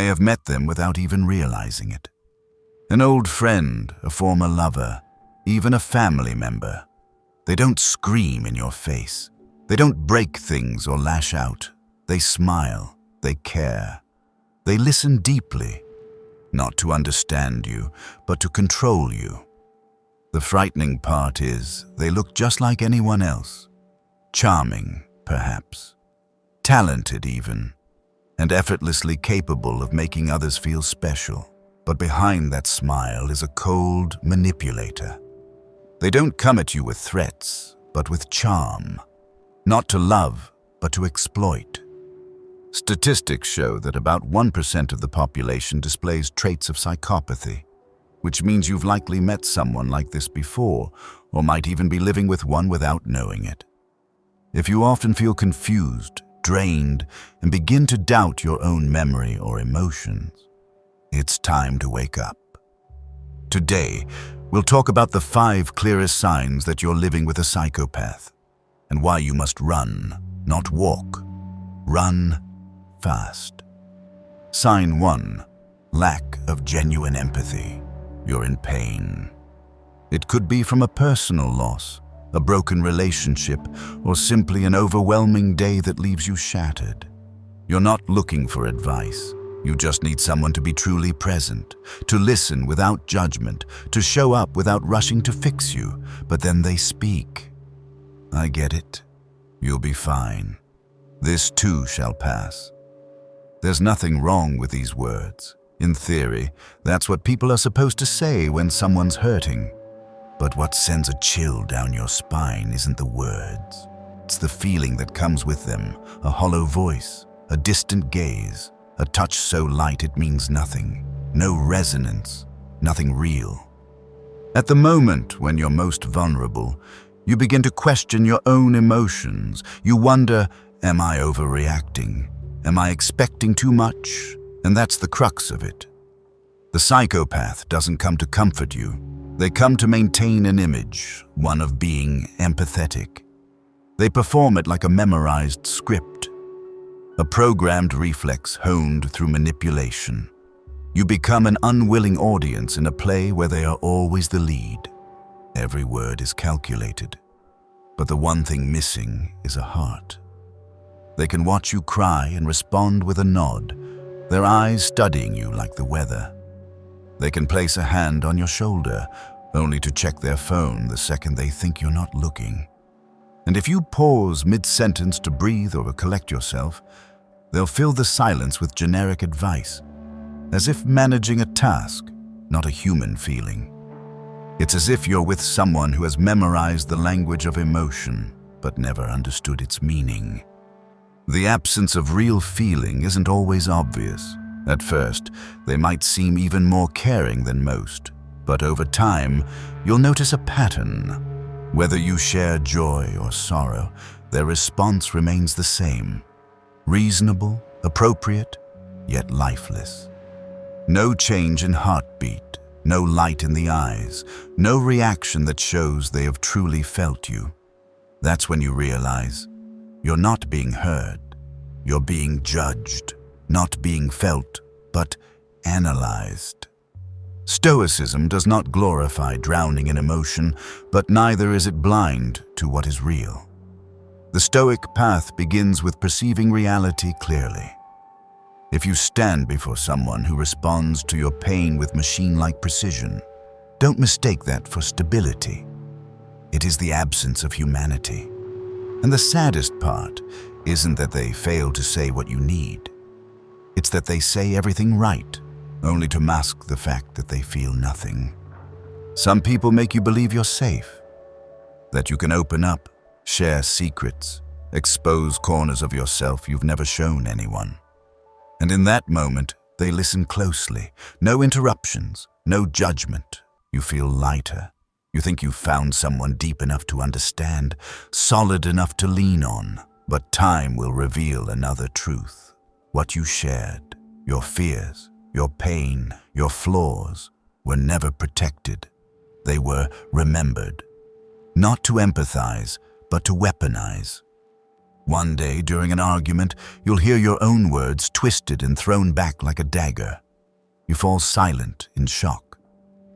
may have met them without even realizing it. An old friend, a former lover, even a family member. They don't scream in your face. They don't break things or lash out. They smile. They care. They listen deeply, not to understand you, but to control you. The frightening part is they look just like anyone else. Charming, perhaps. Talented even. And effortlessly capable of making others feel special. But behind that smile is a cold manipulator. They don't come at you with threats, but with charm. Not to love, but to exploit. Statistics show that about 1% of the population displays traits of psychopathy, which means you've likely met someone like this before, or might even be living with one without knowing it. If you often feel confused, drained, and begin to doubt your own memory or emotions, it's time to wake up. Today, we'll talk about the 5 clearest signs that you're living with a psychopath, and why you must run, not walk. Run fast. Sign 1. Lack of genuine empathy. You're in pain. It could be from a personal loss, a broken relationship, or simply an overwhelming day that leaves you shattered. You're not looking for advice. You just need someone to be truly present, to listen without judgment, to show up without rushing to fix you, but then they speak. I get it. You'll be fine. This too shall pass. There's nothing wrong with these words. In theory, that's what people are supposed to say when someone's hurting. But what sends a chill down your spine isn't the words. It's the feeling that comes with them, a hollow voice, a distant gaze, a touch so light it means nothing, no resonance, nothing real. At the moment when you're most vulnerable, you begin to question your own emotions. You wonder, am I overreacting? Am I expecting too much? And that's the crux of it. The psychopath doesn't come to comfort you. They come to maintain an image, one of being empathetic. They perform it like a memorized script, a programmed reflex honed through manipulation. You become an unwilling audience in a play where they are always the lead. Every word is calculated, but the one thing missing is a heart. They can watch you cry and respond with a nod, their eyes studying you like the weather. They can place a hand on your shoulder, only to check their phone the second they think you're not looking. And if you pause mid-sentence to breathe or collect yourself, they'll fill the silence with generic advice, as if managing a task, not a human feeling. It's as if you're with someone who has memorized the language of emotion, but never understood its meaning. The absence of real feeling isn't always obvious. At first, they might seem even more caring than most, but over time, you'll notice a pattern. Whether you share joy or sorrow, their response remains the same. Reasonable, appropriate, yet lifeless. No change in heartbeat, no light in the eyes, no reaction that shows they have truly felt you. That's when you realize you're not being heard. You're being judged, not being felt, but analyzed. Stoicism does not glorify drowning in emotion, but neither is it blind to what is real. The Stoic path begins with perceiving reality clearly. If you stand before someone who responds to your pain with machine-like precision, don't mistake that for stability. It is the absence of humanity. And the saddest part isn't that they fail to say what you need. It's that they say everything right, only to mask the fact that they feel nothing. Some people make you believe you're safe, that you can open up, share secrets, expose corners of yourself you've never shown anyone. And in that moment, they listen closely. No interruptions, no judgment. You feel lighter. You think you've found someone deep enough to understand, solid enough to lean on. But time will reveal another truth. What you shared, your fears, your pain, your flaws, were never protected. They were remembered. Not to empathize, but to weaponize. One day, during an argument, you'll hear your own words twisted and thrown back like a dagger. You fall silent in shock.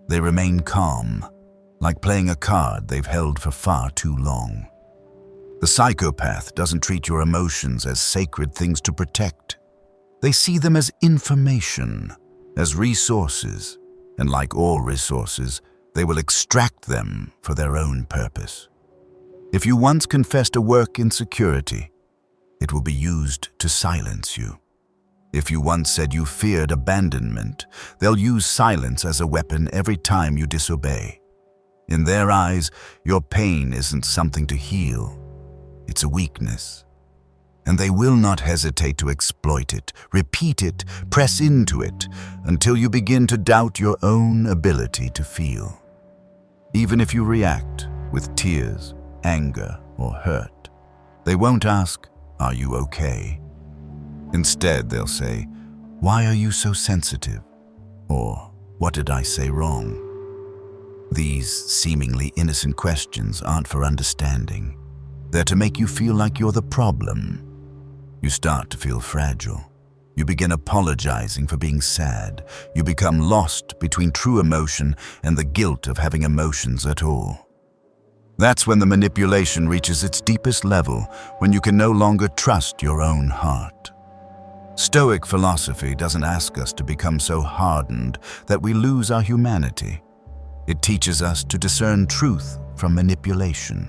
They remain calm, like playing a card they've held for far too long. The psychopath doesn't treat your emotions as sacred things to protect. They see them as information, as resources, and like all resources, they will extract them for their own purpose. If you once confessed a work insecurity, it will be used to silence you. If you once said you feared abandonment, they'll use silence as a weapon every time you disobey. In their eyes, your pain isn't something to heal. It's a weakness. And they will not hesitate to exploit it, repeat it, press into it, until you begin to doubt your own ability to feel. Even if you react with tears, anger, or hurt, they won't ask, "Are you okay?" Instead, they'll say, "Why are you so sensitive?" Or, "What did I say wrong?" These seemingly innocent questions aren't for understanding. They're to make you feel like you're the problem. You start to feel fragile. You begin apologizing for being sad. You become lost between true emotion and the guilt of having emotions at all. That's when the manipulation reaches its deepest level, when you can no longer trust your own heart. Stoic philosophy doesn't ask us to become so hardened that we lose our humanity. It teaches us to discern truth from manipulation.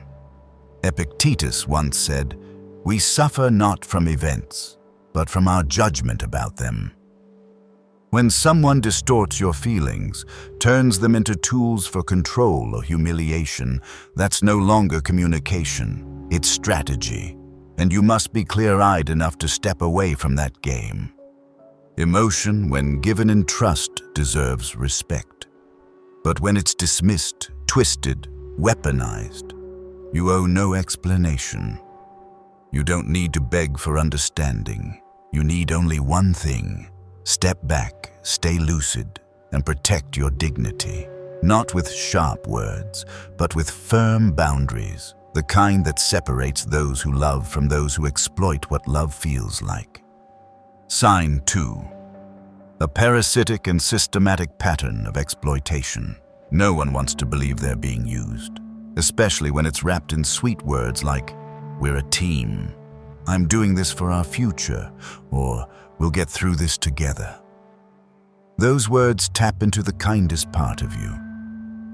Epictetus once said, "We suffer not from events, but from our judgment about them." When someone distorts your feelings, turns them into tools for control or humiliation, that's no longer communication, it's strategy, and you must be clear-eyed enough to step away from that game. Emotion, when given in trust, deserves respect. But when it's dismissed, twisted, weaponized, you owe no explanation. You don't need to beg for understanding. You need only one thing: step back, stay lucid, and protect your dignity. Not with sharp words, but with firm boundaries, the kind that separates those who love from those who exploit what love feels like. Sign 2. A parasitic and systematic pattern of exploitation. No one wants to believe they're being used, especially when it's wrapped in sweet words like, "We're a team," "I'm doing this for our future," or "We'll get through this together." Those words tap into the kindest part of you,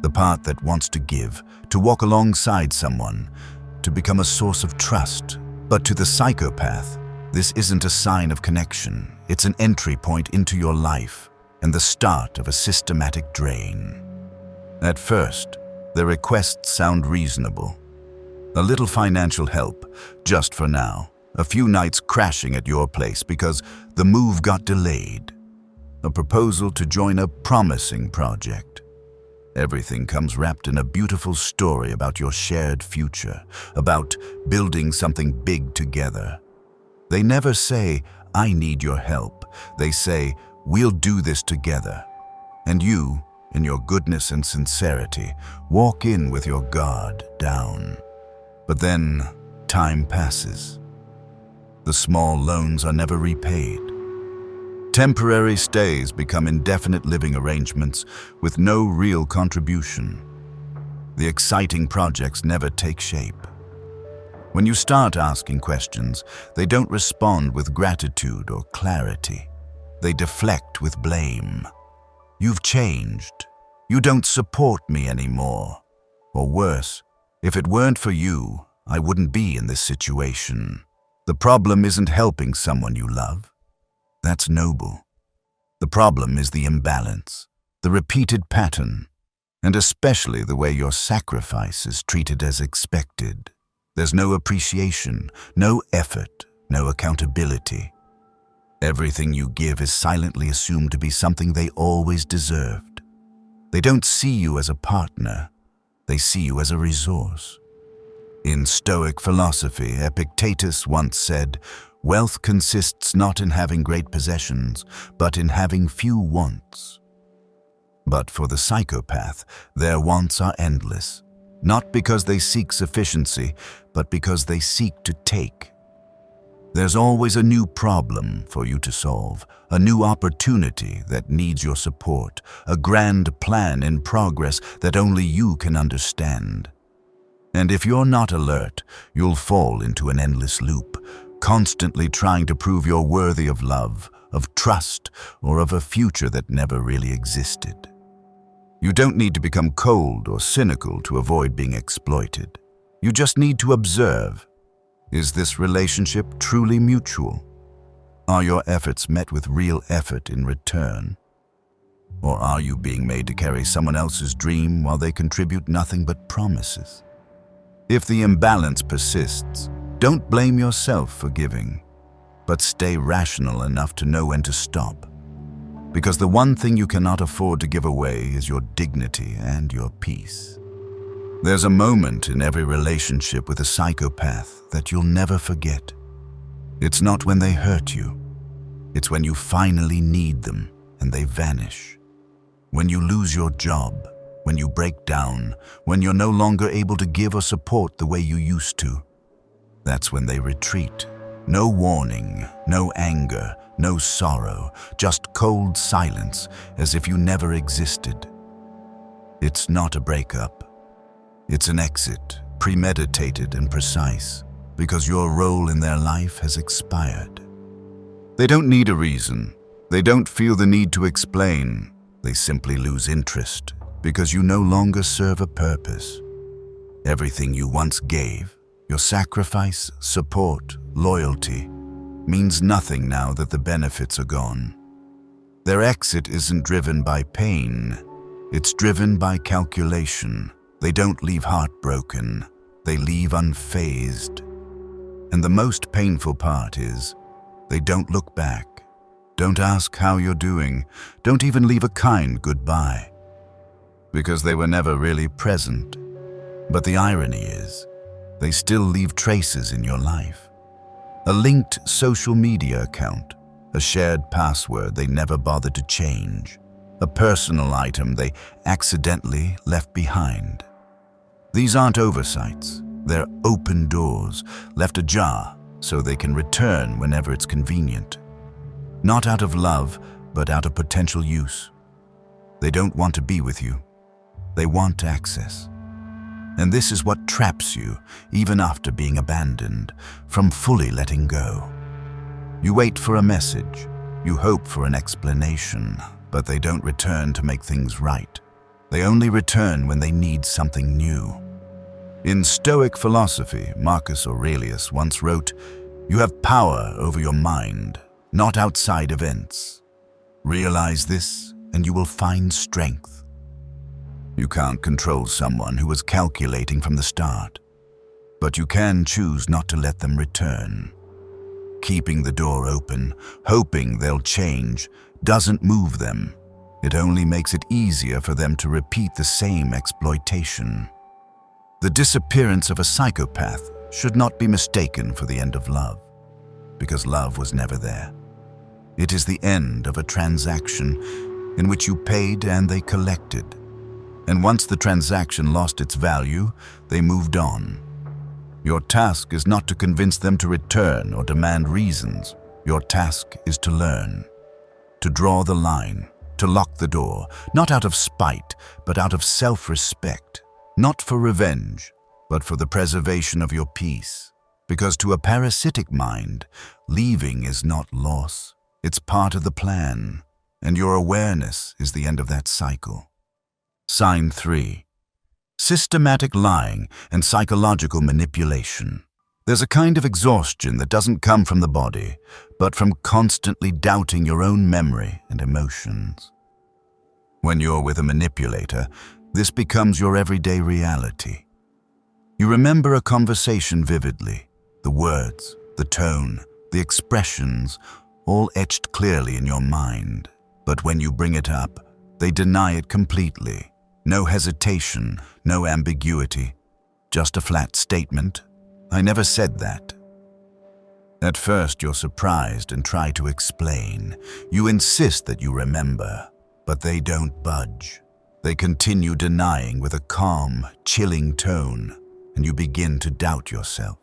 the part that wants to give, to walk alongside someone, to become a source of trust. But to the psychopath, this isn't a sign of connection. It's an entry point into your life and the start of a systematic drain. At first, the requests sound reasonable. A little financial help, just for now. A few nights crashing at your place because the move got delayed. A proposal to join a promising project. Everything comes wrapped in a beautiful story about your shared future, about building something big together. They never say, "I need your help." They say, "We'll do this together." And you, in your goodness and sincerity, walk in with your guard down. But then, time passes. The small loans are never repaid. Temporary stays become indefinite living arrangements with no real contribution. The exciting projects never take shape. When you start asking questions, they don't respond with gratitude or clarity. They deflect with blame. "You've changed. You don't support me anymore." Or worse, "If it weren't for you, I wouldn't be in this situation." The problem isn't helping someone you love. That's noble. The problem is the imbalance, the repeated pattern, and especially the way your sacrifice is treated as expected. There's no appreciation, no effort, no accountability. Everything you give is silently assumed to be something they always deserved. They don't see you as a partner, they see you as a resource. In Stoic philosophy, Epictetus once said, "Wealth consists not in having great possessions, but in having few wants." But for the psychopath, their wants are endless, not because they seek sufficiency, but because they seek to take. There's always a new problem for you to solve, a new opportunity that needs your support, a grand plan in progress that only you can understand. And if you're not alert, you'll fall into an endless loop, constantly trying to prove you're worthy of love, of trust, or of a future that never really existed. You don't need to become cold or cynical to avoid being exploited. You just need to observe. Is this relationship truly mutual? Are your efforts met with real effort in return? Or are you being made to carry someone else's dream while they contribute nothing but promises? If the imbalance persists, don't blame yourself for giving, but stay rational enough to know when to stop. Because the one thing you cannot afford to give away is your dignity and your peace. There's a moment in every relationship with a psychopath that you'll never forget. It's not when they hurt you. It's when you finally need them and they vanish. When you lose your job, when you break down, when you're no longer able to give or support the way you used to. That's when they retreat. No warning, no anger, no sorrow, just cold silence as if you never existed. It's not a breakup. It's an exit, premeditated and precise, because your role in their life has expired. They don't need a reason. They don't feel the need to explain. They simply lose interest because you no longer serve a purpose. Everything you once gave, your sacrifice, support, loyalty, means nothing now that the benefits are gone. Their exit isn't driven by pain. It's driven by calculation. They don't leave heartbroken. They leave unfazed. And the most painful part is, they don't look back. Don't ask how you're doing. Don't even leave a kind goodbye. Because they were never really present. But the irony is, they still leave traces in your life. A linked social media account, a shared password they never bothered to change, a personal item they accidentally left behind. These aren't oversights, they're open doors, left ajar so they can return whenever it's convenient. Not out of love, but out of potential use. They don't want to be with you. They want access. And this is what traps you, even after being abandoned, from fully letting go. You wait for a message, you hope for an explanation, but they don't return to make things right. They only return when they need something new. In Stoic philosophy, Marcus Aurelius once wrote, "You have power over your mind, not outside events. Realize this, and you will find strength." You can't control someone who was calculating from the start, but you can choose not to let them return. Keeping the door open, hoping they'll change, doesn't move them. It only makes it easier for them to repeat the same exploitation. The disappearance of a psychopath should not be mistaken for the end of love, because love was never there. It is the end of a transaction in which you paid and they collected. And once the transaction lost its value, they moved on. Your task is not to convince them to return or demand reasons. Your task is to learn, to draw the line, to lock the door, not out of spite, but out of self-respect, not for revenge, but for the preservation of your peace. Because to a parasitic mind, leaving is not loss. It's part of the plan, and your awareness is the end of that cycle. Sign 3. Systematic lying and psychological manipulation. There's a kind of exhaustion that doesn't come from the body, but from constantly doubting your own memory and emotions. When you're with a manipulator, this becomes your everyday reality. You remember a conversation vividly, the words, the tone, the expressions, all etched clearly in your mind. But when you bring it up, they deny it completely. No hesitation, no ambiguity, just a flat statement. "I never said that." At first you're surprised and try to explain. You insist that you remember, but they don't budge. They continue denying with a calm, chilling tone, and you begin to doubt yourself.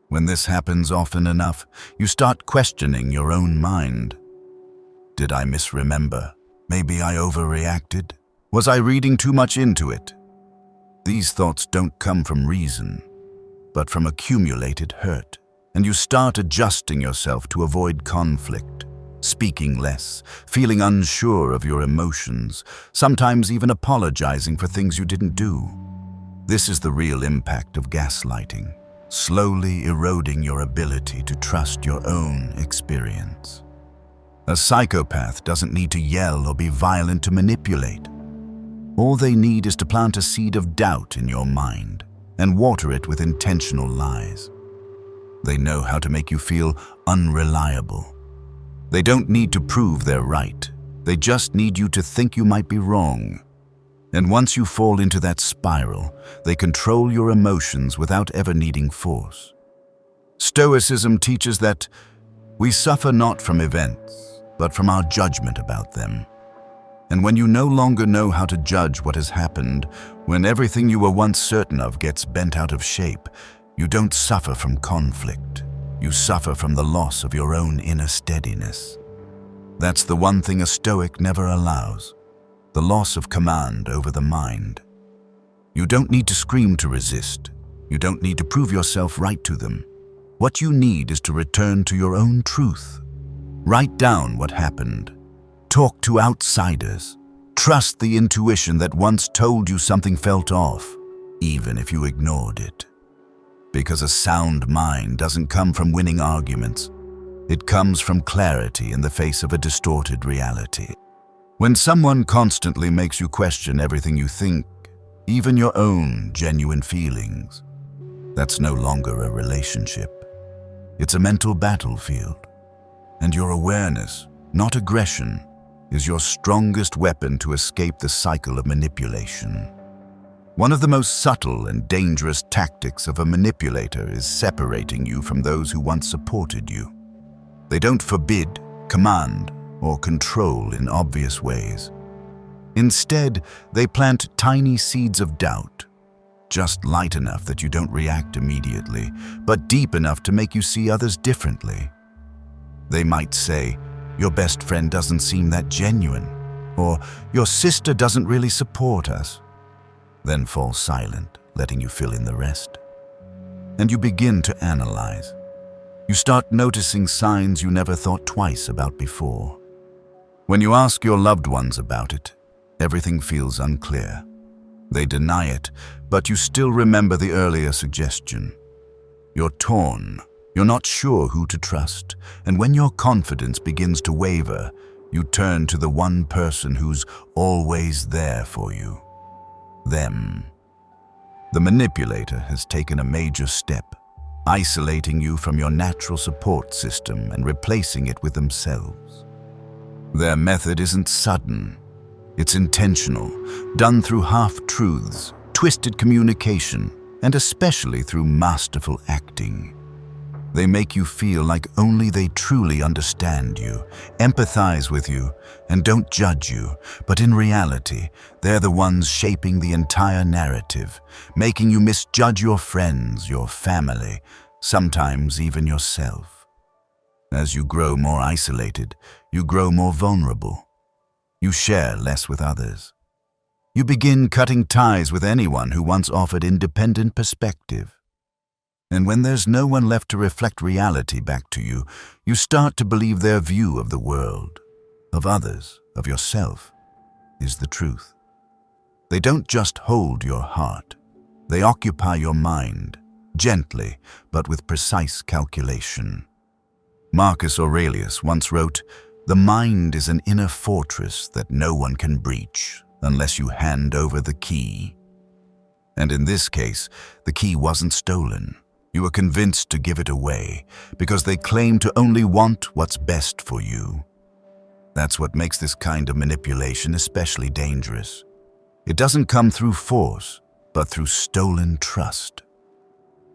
When this happens often enough, you start questioning your own mind. Did I misremember? Maybe I overreacted? Was I reading too much into it? These thoughts don't come from reason, but from accumulated hurt, and you start adjusting yourself to avoid conflict, speaking less, feeling unsure of your emotions, sometimes even apologizing for things you didn't do. This is the real impact of gaslighting, slowly eroding your ability to trust your own experience. A psychopath doesn't need to yell or be violent to manipulate. All they need is to plant a seed of doubt in your mind and water it with intentional lies. They know how to make you feel unreliable. They don't need to prove they're right. They just need you to think you might be wrong. And once you fall into that spiral, they control your emotions without ever needing force. Stoicism teaches that we suffer not from events, but from our judgment about them. And when you no longer know how to judge what has happened, when everything you were once certain of gets bent out of shape, you don't suffer from conflict. You suffer from the loss of your own inner steadiness. That's the one thing a Stoic never allows, the loss of command over the mind. You don't need to scream to resist. You don't need to prove yourself right to them. What you need is to return to your own truth. Write down what happened. Talk to outsiders. Trust the intuition that once told you something felt off, even if you ignored it. Because a sound mind doesn't come from winning arguments. It comes from clarity in the face of a distorted reality. When someone constantly makes you question everything you think, even your own genuine feelings, that's no longer a relationship. It's a mental battlefield. And your awareness, not aggression, is your strongest weapon to escape the cycle of manipulation. One of the most subtle and dangerous tactics of a manipulator is separating you from those who once supported you. They don't forbid, command, or control in obvious ways. Instead, they plant tiny seeds of doubt, just light enough that you don't react immediately, but deep enough to make you see others differently. They might say, "Your best friend doesn't seem that genuine," or "Your sister doesn't really support us." Then fall silent, letting you fill in the rest. And you begin to analyze. You start noticing signs you never thought twice about before. When you ask your loved ones about it, everything feels unclear. They deny it, but you still remember the earlier suggestion. You're torn. You're not sure who to trust, and when your confidence begins to waver, you turn to the one person who's always there for you. Them. The manipulator has taken a major step, isolating you from your natural support system and replacing it with themselves. Their method isn't sudden. It's intentional, done through half-truths, twisted communication, and especially through masterful acting. They make you feel like only they truly understand you, empathize with you, and don't judge you, but in reality, they're the ones shaping the entire narrative, making you misjudge your friends, your family, sometimes even yourself. As you grow more isolated, you grow more vulnerable. You share less with others. You begin cutting ties with anyone who once offered independent perspective. And when there's no one left to reflect reality back to you, you start to believe their view of the world, of others, of yourself, is the truth. They don't just hold your heart. They occupy your mind, gently, but with precise calculation. Marcus Aurelius once wrote, "The mind is an inner fortress that no one can breach unless you hand over the key." And in this case, the key wasn't stolen. You were convinced to give it away because they claim to only want what's best for you. That's what makes this kind of manipulation especially dangerous. It doesn't come through force, but through stolen trust.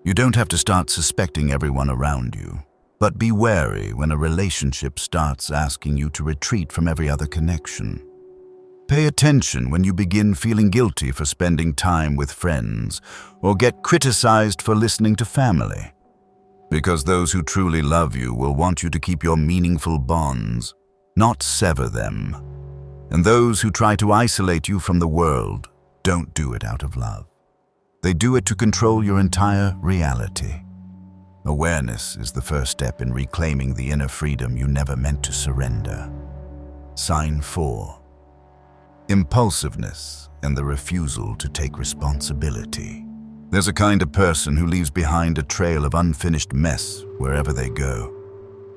You don't have to start suspecting everyone around you, but be wary when a relationship starts asking you to retreat from every other connection. Pay attention when you begin feeling guilty for spending time with friends or get criticized for listening to family. Because those who truly love you will want you to keep your meaningful bonds, not sever them. And those who try to isolate you from the world don't do it out of love. They do it to control your entire reality. Awareness is the first step in reclaiming the inner freedom you never meant to surrender. Sign 4. Impulsiveness and the refusal to take responsibility. There's a kind of person who leaves behind a trail of unfinished mess wherever they go.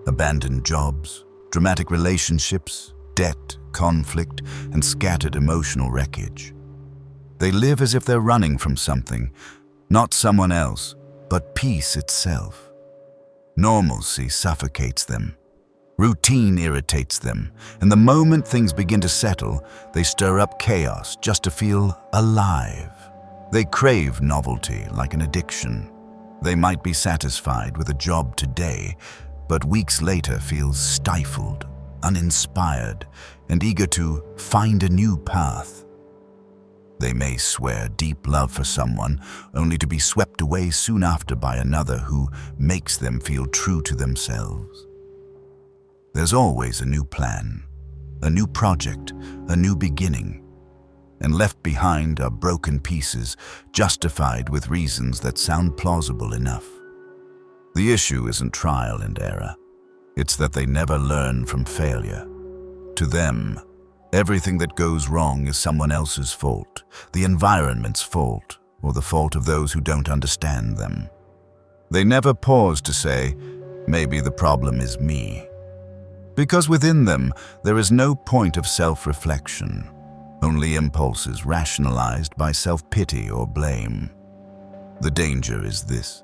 Abandoned jobs, dramatic relationships, debt, conflict, and scattered emotional wreckage. They live as if they're running from something, not someone else, but peace itself. Normalcy suffocates them. Routine irritates them, and the moment things begin to settle, they stir up chaos just to feel alive. They crave novelty like an addiction. They might be satisfied with a job today, but weeks later feel stifled, uninspired, and eager to find a new path. They may swear deep love for someone, only to be swept away soon after by another who makes them feel true to themselves. There's always a new plan, a new project, a new beginning. And left behind are broken pieces, justified with reasons that sound plausible enough. The issue isn't trial and error. It's that they never learn from failure. To them, everything that goes wrong is someone else's fault, the environment's fault, or the fault of those who don't understand them. They never pause to say, maybe the problem is me. Because within them, there is no point of self-reflection. Only impulses rationalized by self-pity or blame. The danger is this.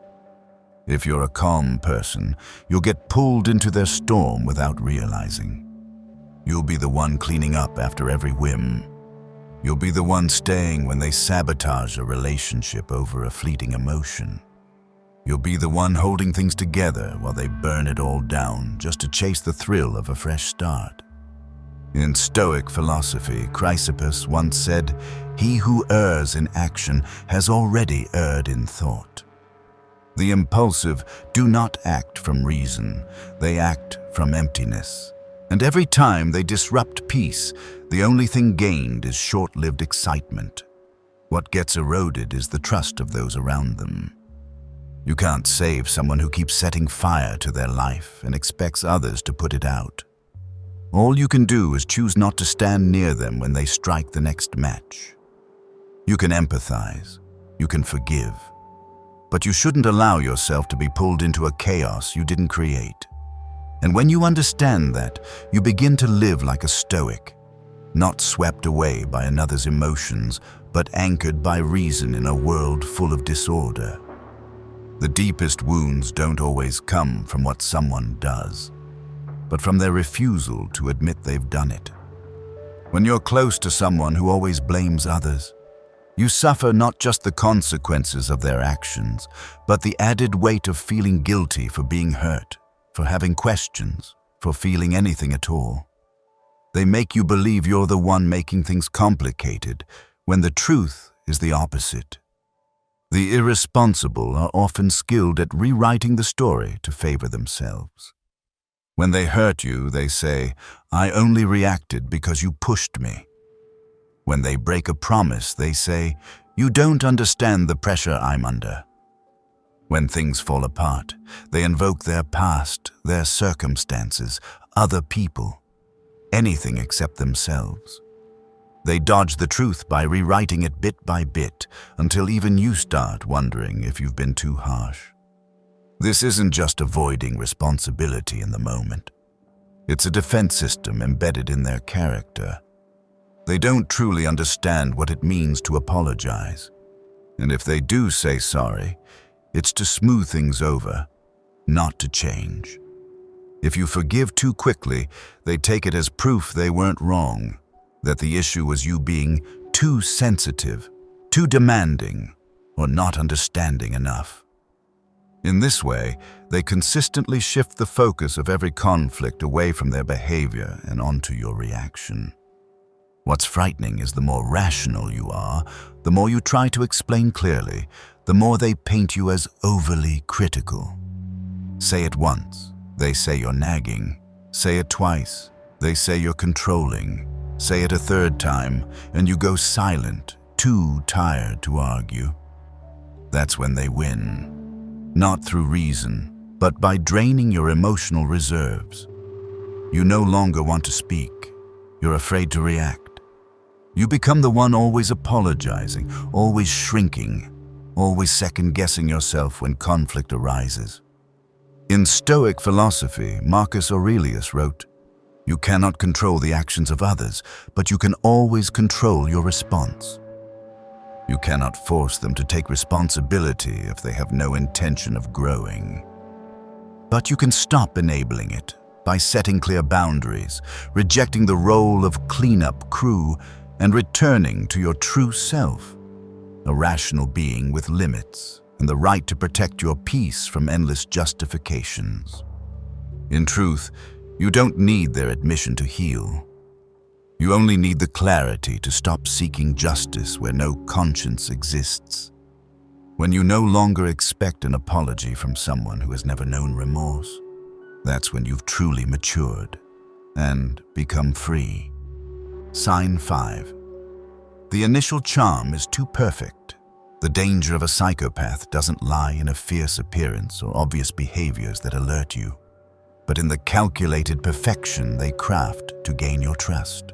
If you're a calm person, you'll get pulled into their storm without realizing. You'll be the one cleaning up after every whim. You'll be the one staying when they sabotage a relationship over a fleeting emotion. You'll be the one holding things together while they burn it all down just to chase the thrill of a fresh start. In Stoic philosophy, Chrysippus once said, "He who errs in action has already erred in thought." The impulsive do not act from reason, they act from emptiness. And every time they disrupt peace, the only thing gained is short-lived excitement. What gets eroded is the trust of those around them. You can't save someone who keeps setting fire to their life and expects others to put it out. All you can do is choose not to stand near them when they strike the next match. You can empathize, you can forgive, but you shouldn't allow yourself to be pulled into a chaos you didn't create. And when you understand that, you begin to live like a Stoic, not swept away by another's emotions, but anchored by reason in a world full of disorder. The deepest wounds don't always come from what someone does, but from their refusal to admit they've done it. When you're close to someone who always blames others, you suffer not just the consequences of their actions, but the added weight of feeling guilty for being hurt, for having questions, for feeling anything at all. They make you believe you're the one making things complicated, when the truth is the opposite. The irresponsible are often skilled at rewriting the story to favor themselves. When they hurt you, they say, "I only reacted because you pushed me." When they break a promise, they say, "You don't understand the pressure I'm under." When things fall apart, they invoke their past, their circumstances, other people, anything except themselves. They dodge the truth by rewriting it bit by bit until even you start wondering if you've been too harsh. This isn't just avoiding responsibility in the moment. It's a defense system embedded in their character. They don't truly understand what it means to apologize. And if they do say sorry, it's to smooth things over, not to change. If you forgive too quickly, they take it as proof they weren't wrong, that the issue was you being too sensitive, too demanding, or not understanding enough. In this way, they consistently shift the focus of every conflict away from their behavior and onto your reaction. What's frightening is the more rational you are, the more you try to explain clearly, the more they paint you as overly critical. Say it once, they say you're nagging. Say it twice, they say you're controlling. Say it a third time, and you go silent, too tired to argue. That's when they win. Not through reason, but by draining your emotional reserves. You no longer want to speak. You're afraid to react. You become the one always apologizing, always shrinking, always second-guessing yourself when conflict arises. In Stoic philosophy, Marcus Aurelius wrote, "You cannot control the actions of others, but you can always control your response." You cannot force them to take responsibility if they have no intention of growing. But you can stop enabling it by setting clear boundaries, rejecting the role of cleanup crew, and returning to your true self, a rational being with limits and the right to protect your peace from endless justifications. In truth, you don't need their admission to heal. You only need the clarity to stop seeking justice where no conscience exists. When you no longer expect an apology from someone who has never known remorse, that's when you've truly matured and become free. Sign 5. The initial charm is too perfect. The danger of a psychopath doesn't lie in a fierce appearance or obvious behaviors that alert you, but in the calculated perfection they craft to gain your trust.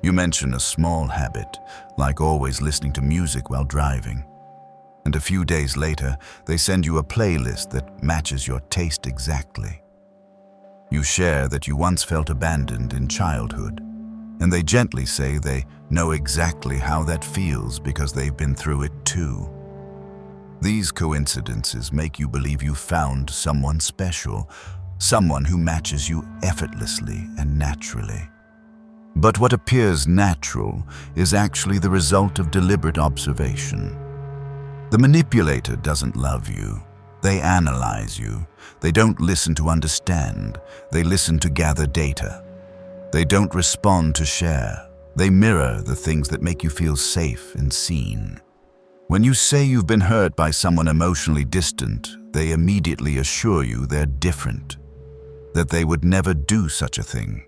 You mention a small habit, like always listening to music while driving, and a few days later they send you a playlist that matches your taste exactly. You share that you once felt abandoned in childhood, and they gently say they know exactly how that feels because they've been through it too. These coincidences make you believe you found someone special, someone who matches you effortlessly and naturally. But what appears natural is actually the result of deliberate observation. The manipulator doesn't love you. They analyze you. They don't listen to understand. They listen to gather data. They don't respond to share. They mirror the things that make you feel safe and seen. When you say you've been hurt by someone emotionally distant, they immediately assure you they're different, that they would never do such a thing.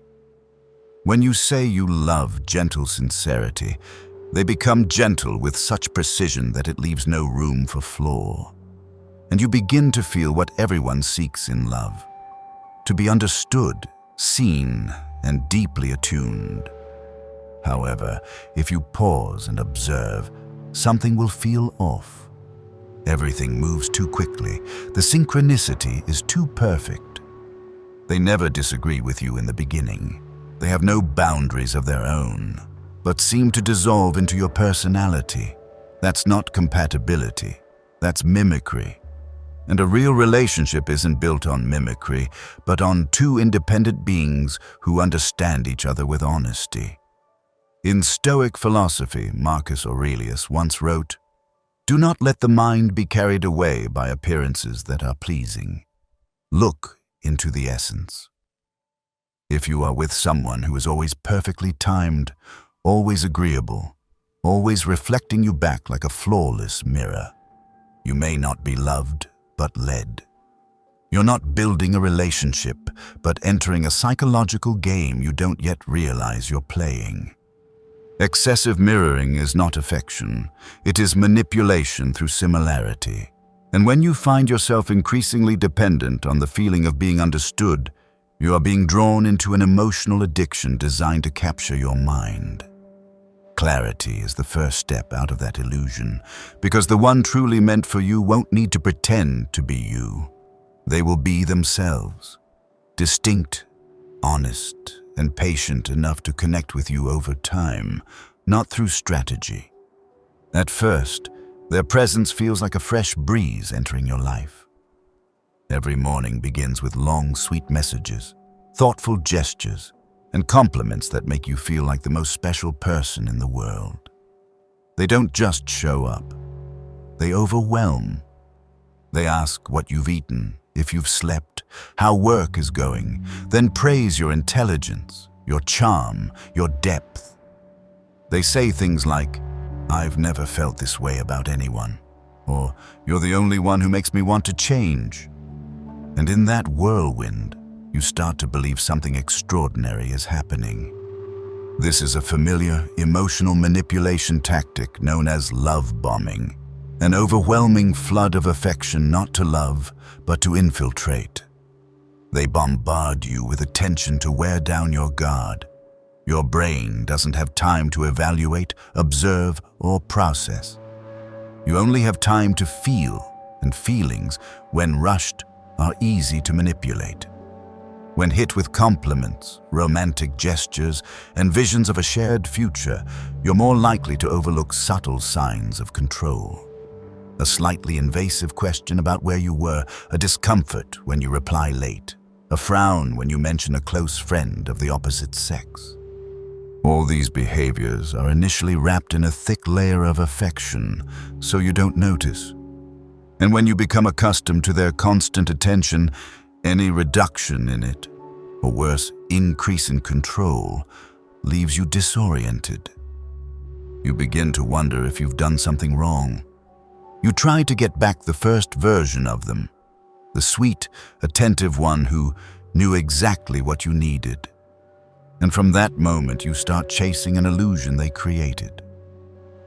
When you say you love gentle sincerity, they become gentle with such precision that it leaves no room for flaw. And you begin to feel what everyone seeks in love: to be understood, seen, and deeply attuned. However, if you pause and observe, something will feel off. Everything moves too quickly. The synchronicity is too perfect. They never disagree with you in the beginning. They have no boundaries of their own, but seem to dissolve into your personality. That's not compatibility. That's mimicry. And a real relationship isn't built on mimicry, but on two independent beings who understand each other with honesty. In Stoic philosophy, Marcus Aurelius once wrote, "Do not let the mind be carried away by appearances that are pleasing. Look into the essence." If you are with someone who is always perfectly timed, always agreeable, always reflecting you back like a flawless mirror, you may not be loved, but led. You're not building a relationship, but entering a psychological game you don't yet realize you're playing. Excessive mirroring is not affection. It is manipulation through similarity. And when you find yourself increasingly dependent on the feeling of being understood, you are being drawn into an emotional addiction designed to capture your mind. Clarity is the first step out of that illusion, because the one truly meant for you won't need to pretend to be you. They will be themselves, distinct, honest, and patient enough to connect with you over time, not through strategy. At first, their presence feels like a fresh breeze entering your life. Every morning begins with long, sweet messages, thoughtful gestures, and compliments that make you feel like the most special person in the world. They don't just show up. They overwhelm. They ask what you've eaten, if you've slept, how work is going, then praise your intelligence, your charm, your depth. They say things like, "I've never felt this way about anyone," or "You're the only one who makes me want to change." And in that whirlwind, you start to believe something extraordinary is happening. This is a familiar emotional manipulation tactic known as love bombing, an overwhelming flood of affection not to love, but to infiltrate. They bombard you with attention to wear down your guard. Your brain doesn't have time to evaluate, observe, or process. You only have time to feel, and feelings, when rushed, are easy to manipulate. When hit with compliments, romantic gestures, and visions of a shared future, you're more likely to overlook subtle signs of control. A slightly invasive question about where you were, a discomfort when you reply late, a frown when you mention a close friend of the opposite sex. All these behaviors are initially wrapped in a thick layer of affection, so you don't notice. And when you become accustomed to their constant attention, any reduction in it, or worse, increase in control, leaves you disoriented. You begin to wonder if you've done something wrong. You try to get back the first version of them, the sweet, attentive one who knew exactly what you needed. And from that moment, you start chasing an illusion they created.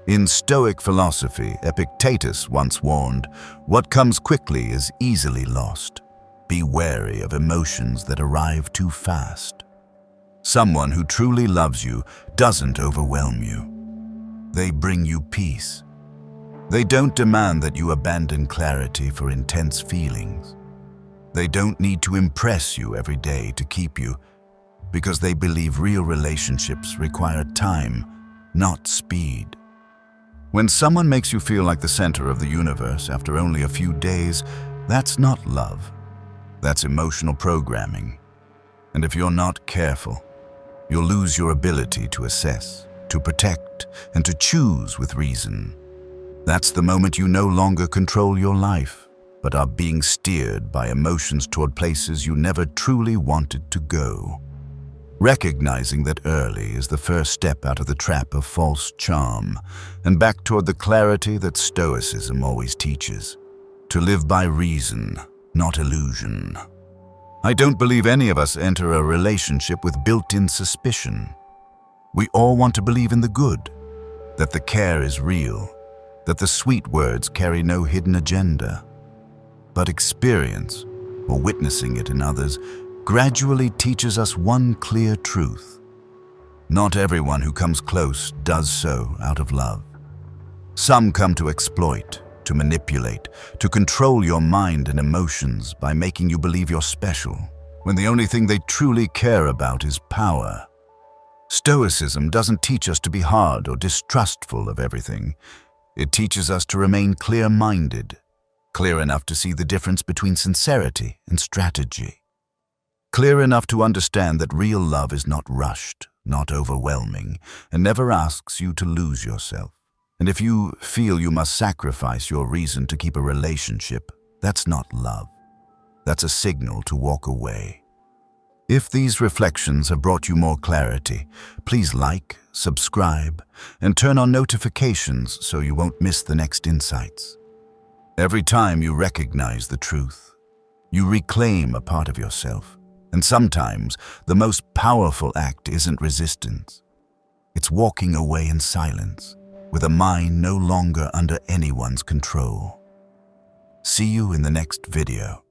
In Stoic philosophy, Epictetus once warned, "What comes quickly is easily lost. Be wary of emotions that arrive too fast." Someone who truly loves you doesn't overwhelm you. They bring you peace. They don't demand that you abandon clarity for intense feelings. They don't need to impress you every day to keep you, because they believe real relationships require time, not speed. When someone makes you feel like the center of the universe after only a few days, that's not love. That's emotional programming. And if you're not careful, you'll lose your ability to assess, to protect, and to choose with reason. That's the moment you no longer control your life, but are being steered by emotions toward places you never truly wanted to go. Recognizing that early is the first step out of the trap of false charm and back toward the clarity that Stoicism always teaches. To live by reason, not illusion. I don't believe any of us enter a relationship with built-in suspicion. We all want to believe in the good, that the care is real, that the sweet words carry no hidden agenda. But experience, or witnessing it in others, gradually teaches us one clear truth. Not everyone who comes close does so out of love. Some come to exploit, to manipulate, to control your mind and emotions by making you believe you're special, when the only thing they truly care about is power. Stoicism doesn't teach us to be hard or distrustful of everything. It teaches us to remain clear-minded, clear enough to see the difference between sincerity and strategy. Clear enough to understand that real love is not rushed, not overwhelming, and never asks you to lose yourself. And if you feel you must sacrifice your reason to keep a relationship, that's not love. That's a signal to walk away. If these reflections have brought you more clarity, please like, subscribe, and turn on notifications so you won't miss the next insights. Every time you recognize the truth, you reclaim a part of yourself. And sometimes, the most powerful act isn't resistance. It's walking away in silence, with a mind no longer under anyone's control. See you in the next video.